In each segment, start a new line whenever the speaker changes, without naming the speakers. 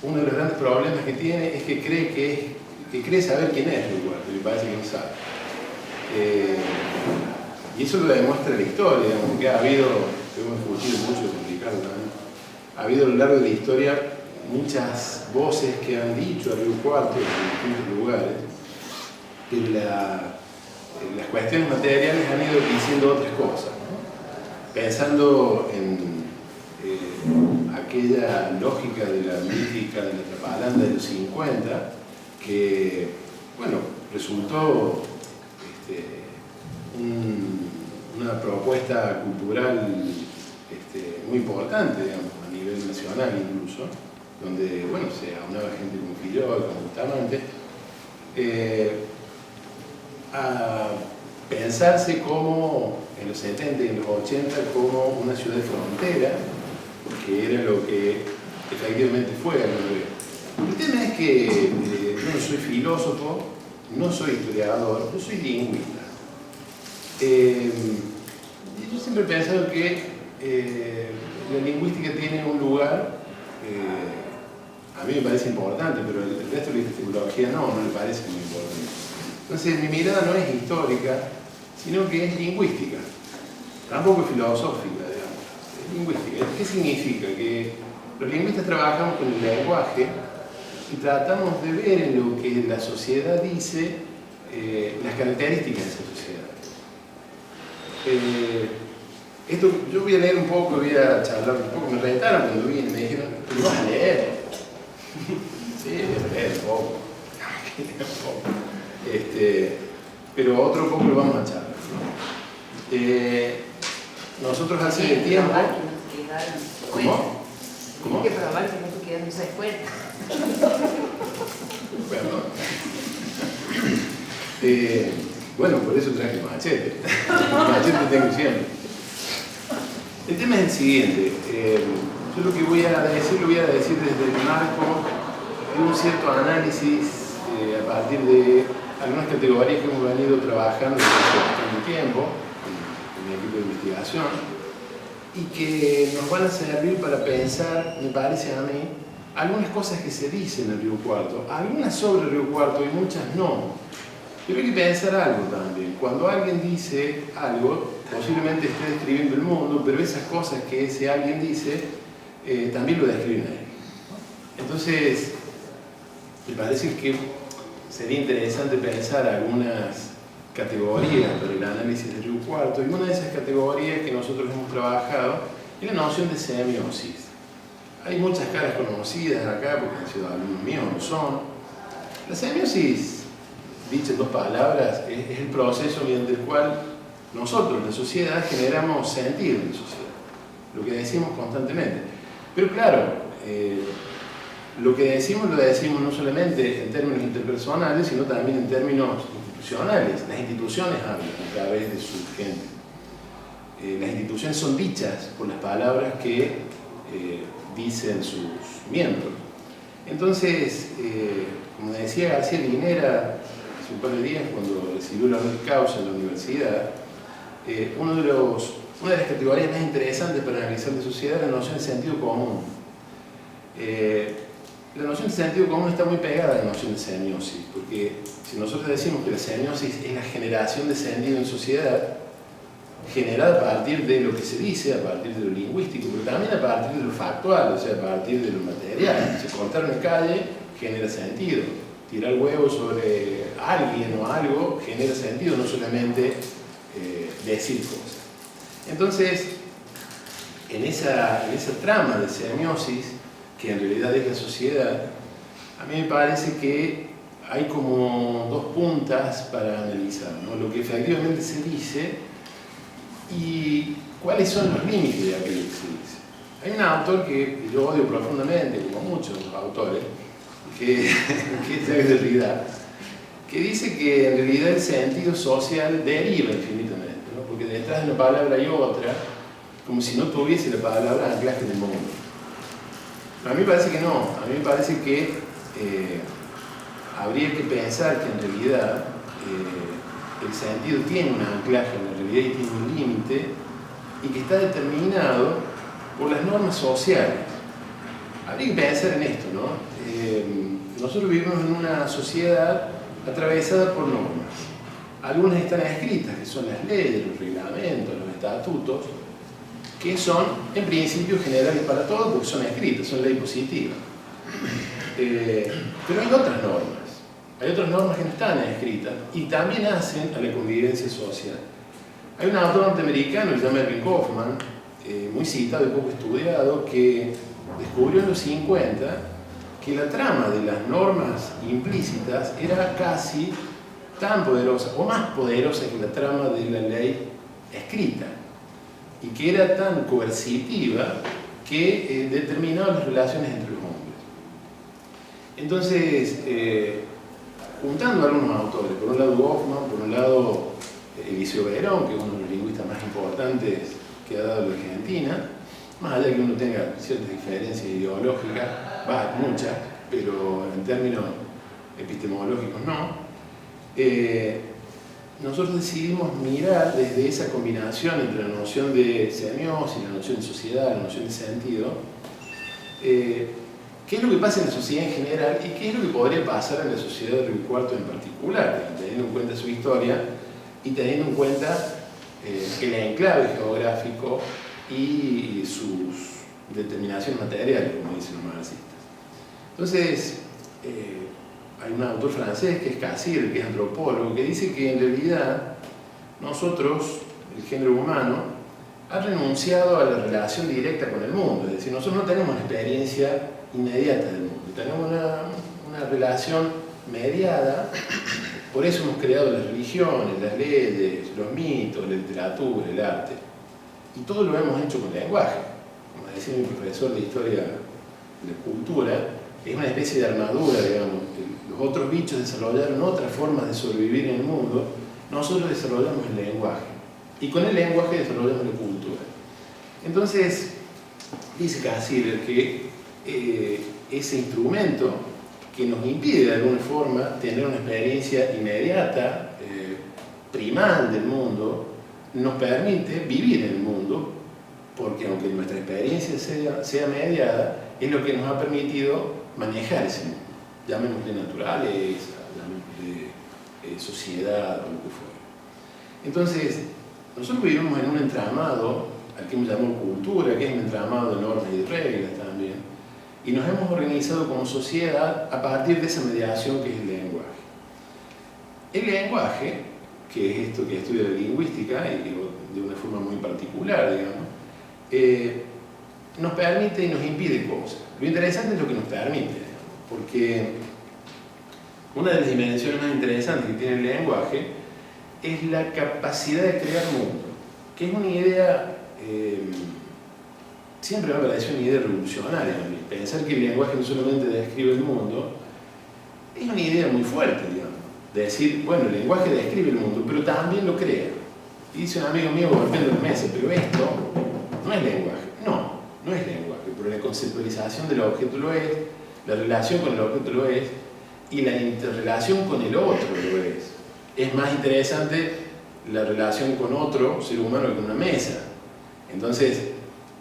uno de los grandes problemas que tiene es que cree saber quién es Río Cuarto, y me parece que no sabe. Y eso lo demuestra la historia, digamos, que ha habido, hemos discutido mucho con Ricardo también, ha habido a lo largo de la historia muchas voces que han dicho a Río Cuarto en distintos lugares, pero las cuestiones materiales han ido diciendo otras cosas, ¿no? Pensando en aquella lógica de la mítica de la Trapalanda de los 50, que, bueno, resultó una propuesta cultural muy importante, digamos, a nivel nacional incluso, donde, bueno, se aunaba gente como Fillol, como Bustamante, a pensarse como, en los 70 y en los 80, como una ciudad de frontera, que era lo que efectivamente fue el 9. El tema es que yo no soy filósofo, no soy historiador, yo soy lingüista. Yo siempre he pensado que la lingüística tiene un lugar, a mí me parece importante, pero el resto de la epistemología no le parece muy importante. Entonces mi mirada no es histórica, sino que es lingüística, tampoco es filosófica, digamos, es lingüística. ¿Qué significa? Que los lingüistas trabajamos con el lenguaje y tratamos de ver en lo que la sociedad dice las características de esa sociedad. Esto, yo voy a leer un poco, voy a charlar un poco, me retaron cuando vine, me dijeron, ¿lo vas a leer? Sí, voy a leer un poco. Pero otro poco lo vamos a charlar, ¿no? Nosotros hace tiempo... ¿Cómo?
¿Cómo? Hay que probar que no te quedas en esa escuela.
Bueno, por eso traje machete. Machete tengo siempre. El tema es el siguiente. Yo lo que voy a decir desde el marco de un cierto análisis a partir de algunas categorías que hemos venido trabajando desde hace bastante tiempo con mi equipo de investigación y que nos van a servir para pensar, me parece a mí, algunas cosas que se dicen en Río Cuarto, algunas sobre Río Cuarto y muchas no. Pero hay que pensar algo también. Cuando alguien dice algo, posiblemente esté describiendo el mundo, pero esas cosas que ese alguien dice también lo describen a él. Entonces, me parece que sería interesante pensar algunas categorías para el análisis de Río Cuarto, y una de esas categorías que nosotros hemos trabajado es la noción de semiosis. Hay muchas caras conocidas acá, porque han sido alumnos míos, no son. La semiosis, dicha en dos palabras, es el proceso mediante el cual nosotros, la sociedad, generamos sentido en la sociedad, lo que decimos constantemente. Pero claro, lo que decimos lo decimos no solamente en términos interpersonales, sino también en términos institucionales. Las instituciones hablan a través de su gente. Las instituciones son dichas por las palabras que dicen sus miembros. Entonces, como decía García Linera hace un par de días, cuando recibió la honoris causa en la universidad, una de las categorías más interesantes para analizar la sociedad es la noción de sentido común. La noción de sentido común está muy pegada a la noción de semiosis, porque si nosotros decimos que la semiosis es la generación de sentido en sociedad, generada a partir de lo que se dice, a partir de lo lingüístico, pero también a partir de lo factual, o sea, a partir de lo material. Si cortar una calle genera sentido, tirar huevo sobre alguien o algo genera sentido, no solamente decir cosas. Entonces, en esa trama de semiosis, que en realidad es la sociedad, a mí me parece que hay como dos puntas para analizar, ¿no? Lo que efectivamente se dice y cuáles son los límites de aquello que se dice. Hay un autor que yo odio profundamente, como muchos autores, que es Jacques Derrida, que dice que en realidad el sentido social deriva infinitamente, ¿no? Porque detrás de una palabra hay otra, como si no tuviese la palabra anclaje en el mundo. A mí me parece que no, a mí me parece que habría que pensar que en realidad el sentido tiene un anclaje en la realidad y tiene un límite y que está determinado por las normas sociales. habría que pensar en esto, ¿no? Nosotros vivimos en una sociedad atravesada por normas. Algunas están escritas, que son las leyes, los reglamentos, los estatutos, que son, en principio, generales para todos porque son escritas, son ley positiva. Pero hay otras normas. Hay otras normas que no están escritas y también hacen a la convivencia social. Hay un autor norteamericano que se llama Erving Goffman, muy citado y poco estudiado, que descubrió en los 50 que la trama de las normas implícitas era casi tan poderosa o más poderosa que la trama de la ley escrita y que era tan coercitiva que determinaba las relaciones entre los hombres. Entonces, juntando a algunos autores, por un lado Goffman, por un lado Eliseo Verón, que es uno de los lingüistas más importantes que ha dado la Argentina, más allá de que uno tenga ciertas diferencias ideológicas, muchas, pero en términos epistemológicos no, nosotros decidimos mirar desde esa combinación entre la noción de semiósis, la noción de sociedad, la noción de sentido, qué es lo que pasa en la sociedad en general y qué es lo que podría pasar en la sociedad de Río Cuarto en particular, teniendo en cuenta su historia y teniendo en cuenta el enclave geográfico y sus determinaciones materiales, como dicen los marxistas. Entonces, hay un autor francés que es Cassirer, que es antropólogo, que dice que en realidad nosotros, el género humano, ha renunciado a la relación directa con el mundo. Es decir, nosotros no tenemos una experiencia inmediata del mundo, tenemos una relación mediada. Por eso hemos creado las religiones, las leyes, los mitos, la literatura, el arte. Y todo lo hemos hecho con lenguaje. Como decía mi profesor de Historia de la Cultura, es una especie de armadura, digamos. Los otros bichos desarrollaron otras formas de sobrevivir en el mundo, nosotros desarrollamos el lenguaje. Y con el lenguaje desarrollamos la cultura. Entonces, dice Cassirer que ese instrumento que nos impide de alguna forma tener una experiencia inmediata, primal del mundo, nos permite vivir en el mundo, porque aunque nuestra experiencia sea mediada, es lo que nos ha permitido manejar ese mundo. Llamémosle naturaleza, llamémosle sociedad o lo que fuera. Entonces, nosotros vivimos en un entramado, al que hemos llamado cultura, que es un entramado de normas y de reglas también, y nos hemos organizado como sociedad a partir de esa mediación que es el lenguaje. El lenguaje, que es esto que estudia la lingüística, y de una forma muy particular, digamos, nos permite y nos impide cosas. Lo interesante es lo que nos permite, porque una de las dimensiones más interesantes que tiene el lenguaje es la capacidad de crear mundo, que es una idea, siempre me ha parecido una idea revolucionaria a mí. Pensar que el lenguaje no solamente describe el mundo, es una idea muy fuerte, digamos. De decir, bueno, el lenguaje describe el mundo, pero también lo crea. Y dice un amigo mío golpeando la mesa, pero esto no es lenguaje. No es lenguaje, pero la conceptualización del objeto lo es, la relación con el objeto lo es, y la interrelación con el otro lo es. Es más interesante la relación con otro ser humano que con una mesa. Entonces,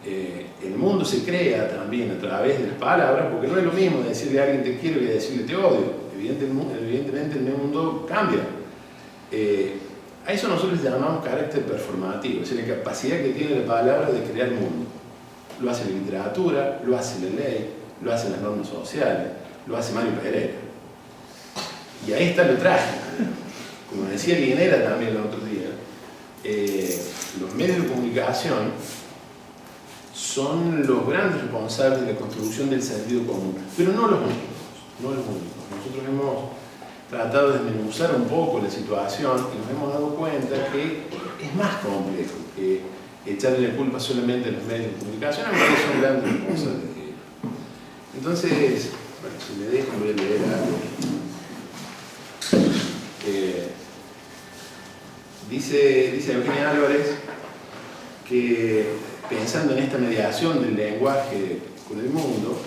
el mundo se crea también a través de las palabras, porque no es lo mismo decirle a alguien te quiero que decirle te odio. Evidentemente el mundo cambia. A eso nosotros le llamamos carácter performativo, es decir, la capacidad que tiene la palabra de crear mundo. Lo hace la literatura, lo hace la ley, lo hacen las normas sociales, lo hace Mario Pereira. Y ahí está lo trágico. Como decía Linera también el otro día, los medios de comunicación son los grandes responsables de la construcción del sentido común, pero no los únicos. Nosotros hemos tratado de desmenuzar un poco la situación y nos hemos dado cuenta que es más complejo que echarle la culpa solamente a los medios de comunicación, aunque son grandes responsables de ello. Entonces, bueno, si me dejan voy a leer algo. Dice Eugenia Álvarez que pensando en esta mediación del lenguaje con el mundo,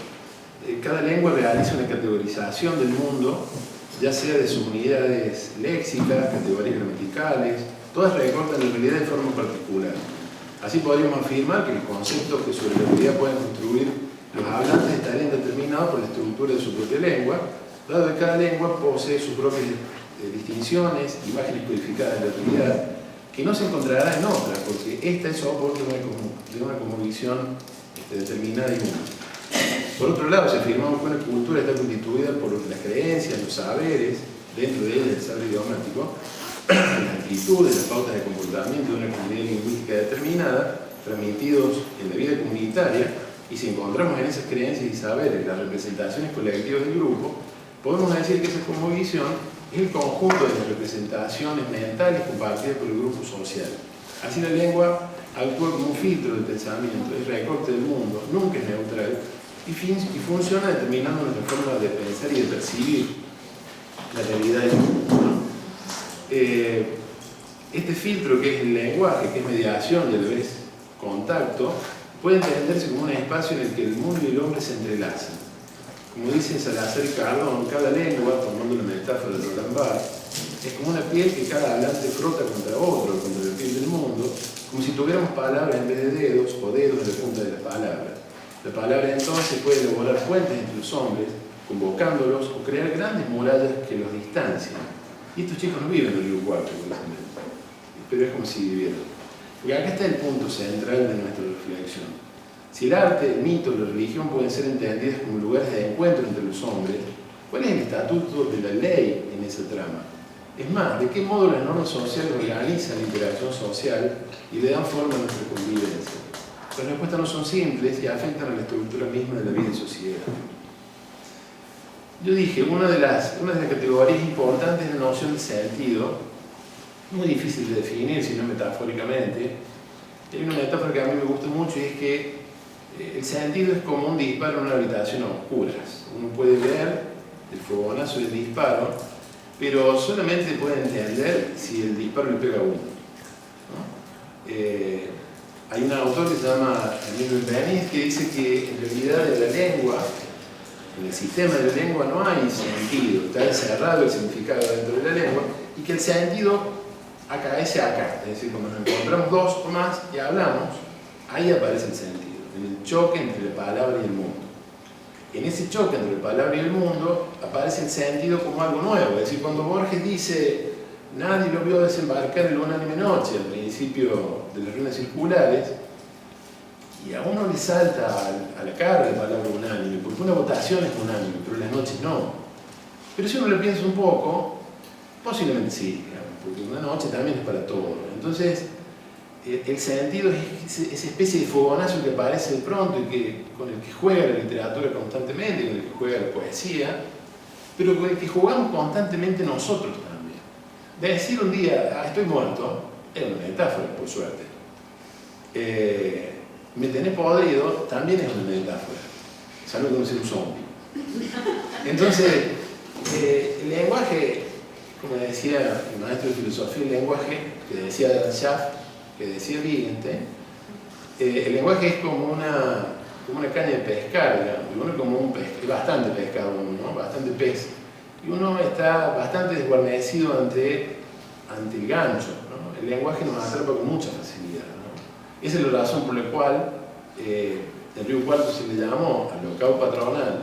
cada lengua realiza una categorización del mundo, ya sea de sus unidades léxicas, categorías gramaticales, todas recortan la realidad de forma particular. Así podríamos afirmar que los conceptos que sobre la realidad pueden construir Los hablantes estarían determinados por la estructura de su propia lengua, dado que cada lengua posee sus propias distinciones, imágenes codificadas de la realidad, que no se encontrará en otra, porque esta es soporte de una cosmovisión determinada y única. Por otro lado, se afirmamos que una cultura está constituida por las creencias, los saberes, dentro de ella el saber idiomático, las actitudes, las pautas de comportamiento de una comunidad lingüística determinada, transmitidos en la vida comunitaria, y si encontramos en esas creencias y saberes las representaciones colectivas del grupo, podemos decir que esa cosmovisión es el conjunto de las representaciones mentales compartidas por el grupo social. Así la lengua actúa como un filtro del pensamiento, es recorte del mundo, nunca es neutral, y funciona determinando nuestra forma de pensar y de percibir la realidad del mundo. Este filtro, que es el lenguaje, que es mediación y a la vez contacto, puede entenderse como un espacio en el que el mundo y el hombre se entrelazan. Como dice Salazar y Cardón, cada lengua, tomando la metáfora de Roland Barthes, es como una piel que cada hablante frota contra otro, contra la piel del mundo, como si tuviéramos palabras en vez de dedos, o dedos en la punta de las palabras. La palabra entonces puede elaborar puentes entre los hombres, convocándolos o crear grandes murallas que los distancian. Y estos chicos no viven en el Río Cuarto, pero es como si vivieran. Porque acá está el punto central de nuestra reflexión. Si el arte, el mito, la religión pueden ser entendidas como lugares de encuentro entre los hombres, ¿cuál es el estatuto de la ley en esa trama? Es más, ¿de qué modo las normas sociales organizan la interacción social y le dan forma a nuestra convivencia? Las respuestas no son simples y afectan a la estructura misma de la vida y sociedad. Yo dije, una de las categorías importantes es la noción de sentido, muy difícil de definir, si no metafóricamente. Hay una metáfora que a mí me gusta mucho y es que el sentido es como un disparo en una habitación a oscuras. Uno puede ver el fogonazo del disparo, pero solamente puede entender si el disparo le pega a uno, ¿no? Hay un autor que se llama Emilio Benítez que dice que en realidad en la lengua, en el sistema de la lengua no hay sentido, está encerrado el significado dentro de la lengua, y que el sentido acaece acá, es decir, cuando nos encontramos dos o más y hablamos, ahí aparece el sentido, en el choque entre la palabra y el mundo. En ese choque entre la palabra y el mundo aparece el sentido como algo nuevo, es decir, cuando Borges dice nadie lo vio desembarcar en la unánime noche al principio de las ruinas circulares, y a uno le salta a la cara la palabra unánime, porque una votación es unánime, pero las noches no. Pero si uno lo piensa un poco, posiblemente sí, porque una noche también es para todo. Entonces, el sentido es esa especie de fogonazo que aparece de pronto y con el que juega la literatura constantemente, con el que juega la poesía, pero con el que jugamos constantemente nosotros también. De decir un día, estoy muerto, es una metáfora, por suerte. Me tenés podrido, también es una metáfora, salvo que no sea un zombie. Entonces, el lenguaje, como decía el maestro de filosofía, el lenguaje que decía Dan Schaff, que decía Wittgenstein, el lenguaje es como una caña de pescar, digamos, y uno como un pez, bastante pescado uno, ¿no? Bastante pez, y uno está bastante desguarnecido ante el gancho, ¿no? El lenguaje nos atrapa con mucha facilidad, ¿no? Esa es la razón por la cual en Río Cuarto se le llamó al local patronal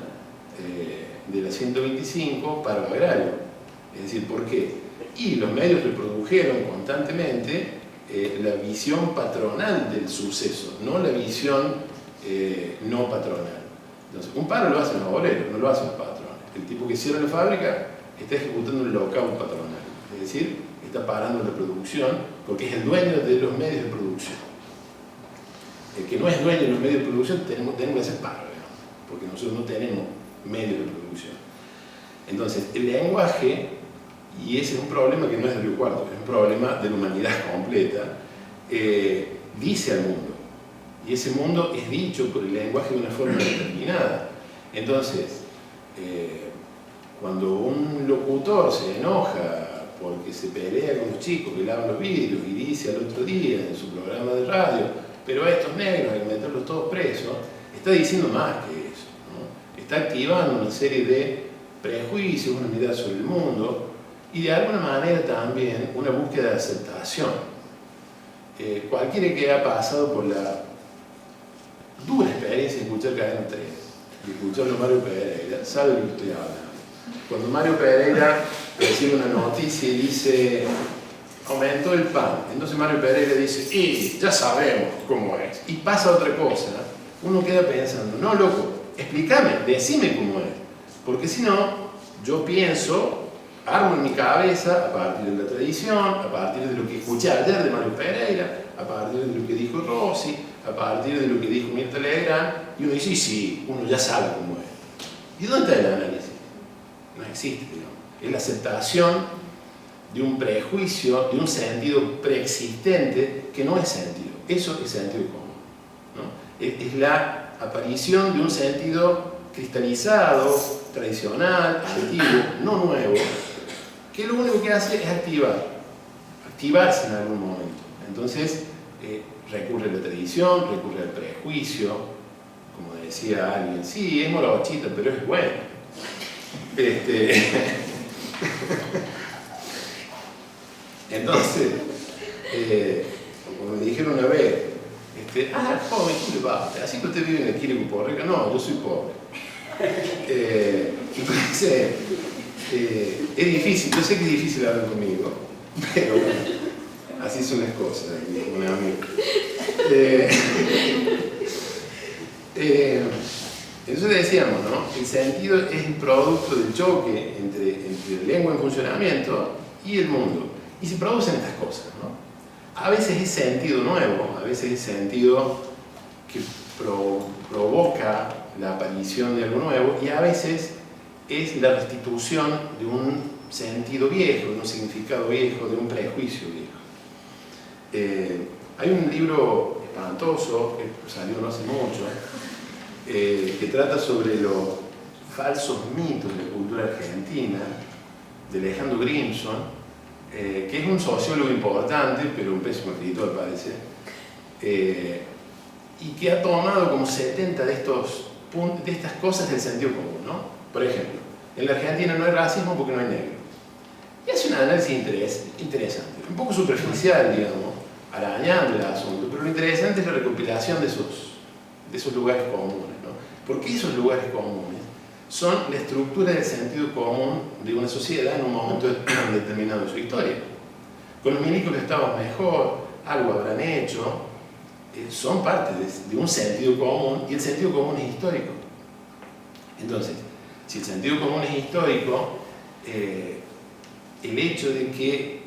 de la 125 paro agrario. Es decir, ¿por qué? Y los medios reprodujeron constantemente la visión patronal del suceso, no la visión no patronal. Entonces, un paro lo hacen los obreros, no lo hacen los patrones. El tipo que cierra la fábrica está ejecutando el lockout patronal, es decir, está parando la producción porque es el dueño de los medios de producción. El que no es dueño de los medios de producción tenemos que hacer paro, ¿no? Porque nosotros no tenemos medios de producción. Entonces, el lenguaje, y ese es un problema que no es de Río Cuarto, es un problema de la humanidad completa, dice al mundo. Y ese mundo es dicho por el lenguaje de una forma determinada. Entonces, cuando un locutor se enoja porque se pelea con los chicos que lavan los vidrios y dice al otro día en su programa de radio, pero a estos negros hay que meterlos todos presos, está diciendo más que eso, ¿no? Está activando una serie de prejuicios, una mirada sobre el mundo y de alguna manera también una búsqueda de aceptación. Cualquiera que haya pasado por la dura experiencia de escuchar Cadena 3, de escucharlo a Mario Pereira, sabe de lo que estoy hablando. Cuando Mario Pereira recibe una noticia y dice aumentó el pan, entonces Mario Pereira dice y ya sabemos cómo es, y pasa otra cosa, uno queda pensando, no loco, explícame, decime cómo es, porque si no, yo pienso, armo en mi cabeza a partir de la tradición, a partir de lo que escuché ayer de Mario Pereira, a partir de lo que dijo Rossi, a partir de lo que dijo Mirta Legrand, y uno dice, sí, uno ya sabe cómo es. ¿Y dónde está el análisis? No existe, digamos. Es la aceptación de un prejuicio, de un sentido preexistente que no es sentido. Eso es sentido común, ¿no? Es la aparición de un sentido cristalizado, tradicional, antiguo, no nuevo, que lo único que hace es activarse en algún momento. Entonces, recurre a la tradición, recurre al prejuicio, como decía alguien, sí, es morochita, pero es bueno. Entonces, como me dijeron una vez, joven, ¿qué le va? Así que usted vive en el Quilmes Porreca. No, yo soy pobre. Entonces, es difícil, yo sé que es difícil hablar conmigo, pero bueno, así son las cosas, un amigo. Entonces decíamos, ¿no? El sentido es el producto del choque entre la lengua en funcionamiento y el mundo. Y se producen estas cosas, ¿no? A veces es sentido nuevo, a veces es sentido que provoca la aparición de algo nuevo, y a veces es la restitución de un sentido viejo, de un significado viejo, de un prejuicio viejo. Hay un libro espantoso que salió no hace mucho, que trata sobre los falsos mitos de la cultura argentina, de Alejandro Grimson, que es un sociólogo importante, pero un pésimo escritor parece, y que ha tomado como 70 de estas cosas del sentido común, ¿no? Por ejemplo, en la Argentina no hay racismo porque no hay negro. Y hace un análisis interesante, un poco superficial, digamos, arañando el asunto, pero lo interesante es la recopilación de esos lugares comunes, ¿no? Porque esos lugares comunes son la estructura del sentido común de una sociedad en un momento determinado de su historia. Con los milicos estábamos mejor, algo habrán hecho, son parte de un sentido común, y el sentido común es histórico. Entonces, si el sentido común es histórico, el hecho de que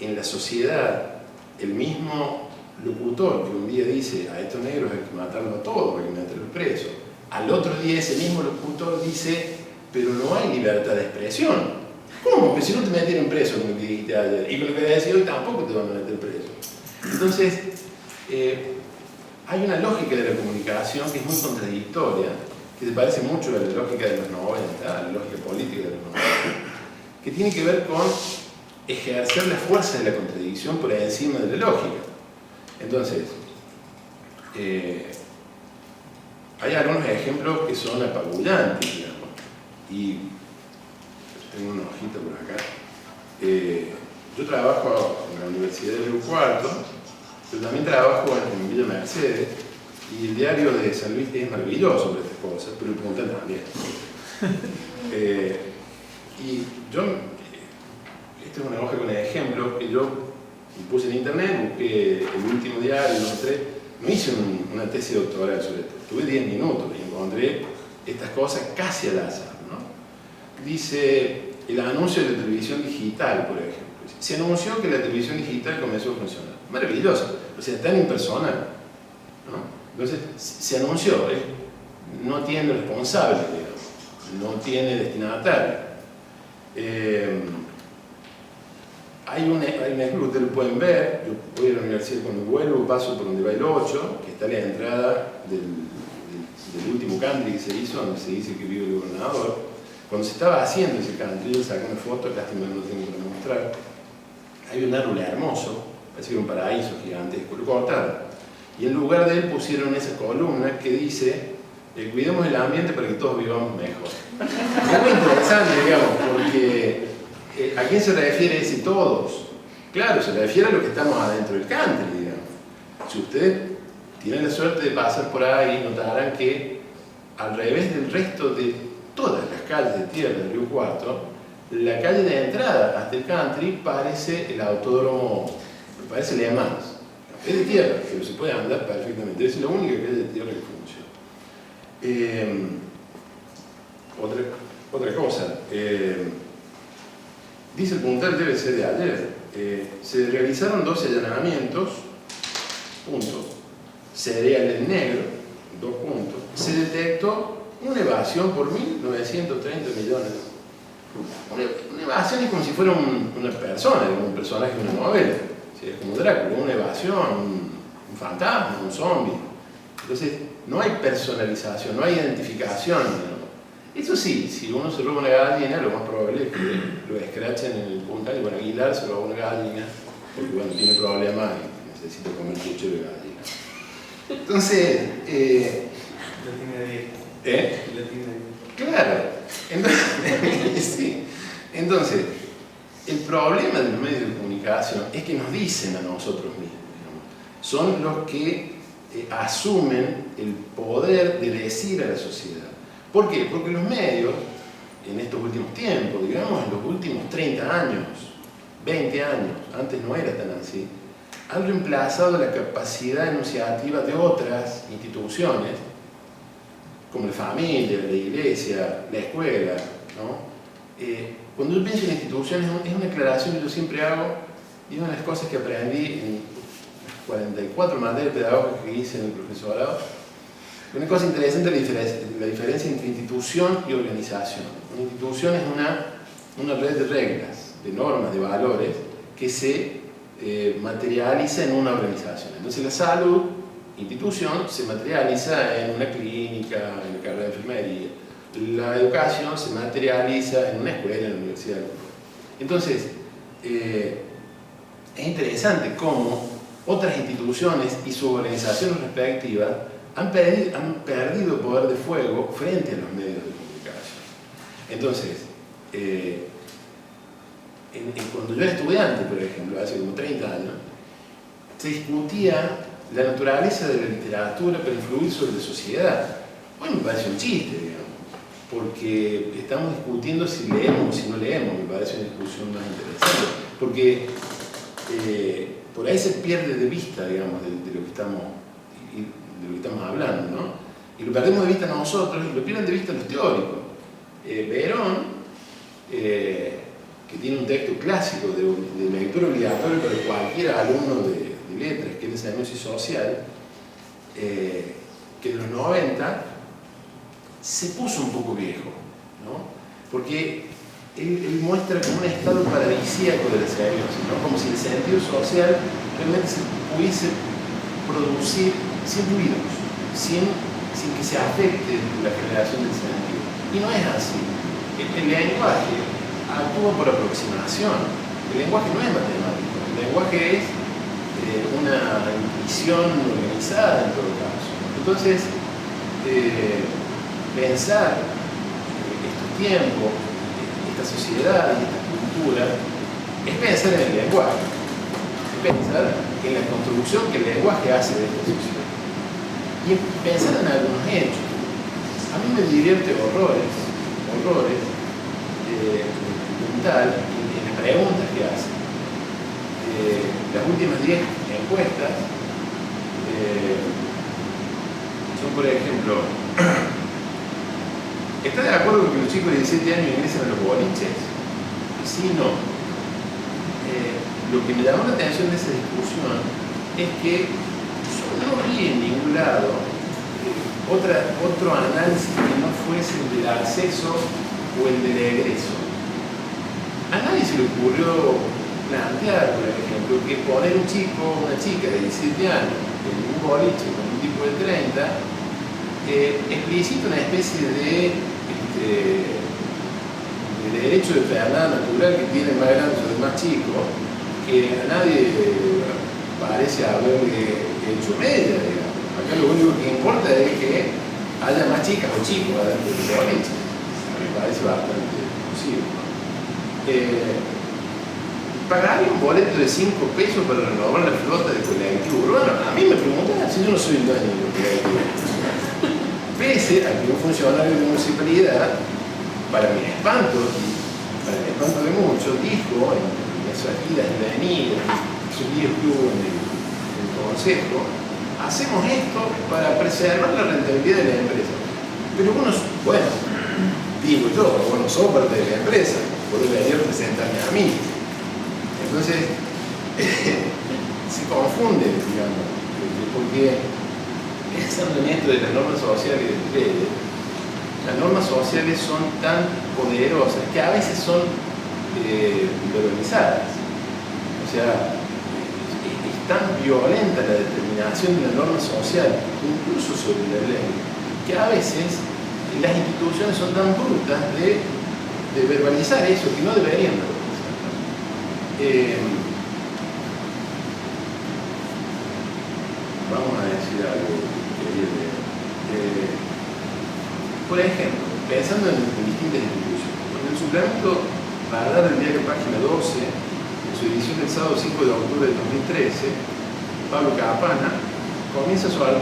en la sociedad el mismo locutor que un día dice a estos negros hay que matarlos a todos, hay que meterlos presos, al otro día ese mismo locutor dice pero no hay libertad de expresión. ¿Cómo? Que si no te metieron preso, como dijiste ayer, y con lo que decía hoy tampoco te van a meter preso. Entonces, hay una lógica de la comunicación que es muy contradictoria, que se parece mucho a la lógica de los 90, a la lógica política de los 90, que tiene que ver con ejercer la fuerza de la contradicción por encima de la lógica. Entonces, hay algunos ejemplos que son apabullantes, digamos, y tengo una hojita por acá. Yo trabajo en la Universidad de Río Cuarto, pero también trabajo en Villa Mercedes, y el diario de San Luis es maravilloso sobre estas cosas, pero el Puntal también. Y yo, esta es una hoja con ejemplos que yo puse en internet, busqué el último diario, no hice una tesis doctoral sobre esto, tuve 10 minutos y encontré estas cosas casi al azar, ¿no? Dice el anuncio de la televisión digital, por ejemplo. Se anunció que la televisión digital comenzó a funcionar. Maravilloso, o sea, tan impersonal, ¿no? Entonces, se anunció, no tiene responsable, digamos, no tiene destinatario. Hay un ejemplo, ustedes lo pueden ver. Yo voy a la universidad, cuando vuelvo paso por donde va el 8, que está la entrada del último country que se hizo, donde se dice que vive el gobernador. Cuando se estaba haciendo ese country, yo saqué una foto, lástima no lo tengo para mostrar. Hay un árbol hermoso, parece que era un paraíso gigantesco, lo cortaron. Y en lugar de él pusieron esa columna que dice, cuidemos el ambiente para que todos vivamos mejor. Es muy interesante, digamos, porque ¿a quién se refiere ese todos? Claro, se refiere a los que estamos adentro del country, digamos. Si usted tienen la suerte de pasar por ahí, notarán que al revés del resto de todas las calles de tierra del Río Cuarto, la calle de entrada hasta el country parece el autódromo, parece Le Mans. Es de tierra, pero se puede andar perfectamente. Es la única calle de tierra que funciona. Otra cosa, dice el puntal, debe ser de ayer, se realizaron 12 allanamientos, punto. Cereal en negro, 2 puntos. Se detectó una evasión por 1.930 millones. Una evasión es como si fuera una persona, un personaje de una novela. ¿Sí? Es como Drácula, una evasión, un fantasma, un zombie. Entonces, no hay personalización, no hay identificación. ¿No? Eso sí, si uno se roba una gallina, lo más probable es que lo escrachen en el puntal y bueno, Aguilar se roba una gallina porque bueno, tiene problemas y necesita comer mucho de gallina. Entonces,
Lo tiene de Lo tiene de
claro. Entonces, sí. Entonces, el problema de los medios de comunicación es que nos dicen a nosotros mismos, digamos. Son los que asumen el poder de decir a la sociedad. ¿Por qué? Porque los medios, en estos últimos tiempos, digamos en los últimos 30 años, 20 años, antes no era tan así, han reemplazado la capacidad enunciativa de otras instituciones, como la familia, la iglesia, la escuela, ¿no? Cuando yo pienso en instituciones, es una aclaración que yo siempre hago, y una de las cosas que aprendí en 44 materias pedagógicas que hice en el profesorado. Una cosa interesante es la diferencia entre institución y organización. Una institución es una red de reglas, de normas, de valores, que se materializa en una organización. Entonces la salud, institución, se materializa en una clínica, en la carrera de enfermería. La educación se materializa en una escuela, en la universidad. Entonces, es interesante cómo otras instituciones y sus organizaciones respectivas han perdido poder de fuego frente a los medios de comunicación. Entonces, cuando yo era estudiante, por ejemplo, hace como 30 años, se discutía la naturaleza de la literatura para influir sobre la sociedad. Hoy me parece un chiste, digamos, porque estamos discutiendo si leemos o si no leemos, me parece una discusión más interesante, porque por ahí se pierde de vista, digamos, de lo que estamos hablando, ¿no? Y lo perdemos de vista nosotros y lo pierden de vista los teóricos. Verón, que tiene un texto clásico de lectura obligatoria para cualquier alumno de letras, que es el Análisis Social, que de los 90 se puso un poco viejo, ¿no? Porque él muestra como un estado paradisíaco de la seriosis, ¿no? Como si el sentido social realmente se pudiese producir sin ruidos, sin que se afecte la generación del sentido. Y no es así. El lenguaje actúa por aproximación. El lenguaje no es matemático, el lenguaje es una intuición organizada en todo caso. Entonces, pensar estos tiempos, esta sociedad y esta cultura, es pensar en el lenguaje, es pensar en la construcción que el lenguaje hace de esta sociedad. Y pensar en algunos hechos. A mí me divierte horrores, mental, en las preguntas que hace. Las últimas 10 encuestas son, por ejemplo, ¿está de acuerdo con que los chicos de 17 años ingresen a los boliches? Sí, no. Lo que me llamó la atención de esa discusión es que yo no vi en ningún lado otro análisis que no fuese el del acceso o el del egreso. A nadie se le ocurrió plantear, por ejemplo, que poner un chico o una chica de 17 años en un boliche con un tipo de 30 explicita una especie de derecho de enfermedad natural que tiene más grandes o más chicos, que a nadie parece haberle hecho media, digamos. Acá lo único que importa es que haya más chicas o chicos adentro del boliche. Me parece bastante posible. ¿pagaría un boleto de 5 pesos para renovar la flota de colectivo urbano? A mí me preguntan si yo no soy el dueño de los colectivos. Pese a que un funcionario de municipalidad, para mi espanto de muchos, dijo en esas idas y venidas, esos días que hubo en el consejo, hacemos esto para preservar la rentabilidad de la empresa. Pero bueno, digo yo, bueno, soy parte de la empresa, por debería representarme a mí. Entonces, se confunde, digamos, porque pensando en esto de las normas sociales y de leyes, las normas sociales son tan poderosas que a veces son verbalizadas. O sea, es tan violenta la determinación de la norma social, incluso sobre la ley, que a veces las instituciones son tan brutas de verbalizar eso, que no deberían verbalizar. Vamos a decir algo que quería leer. Por ejemplo, pensando en distintas instituciones, en el suplemento Radar del diario Página 12, en su edición del sábado 5 de octubre de 2013, Pablo Capana comienza su artículo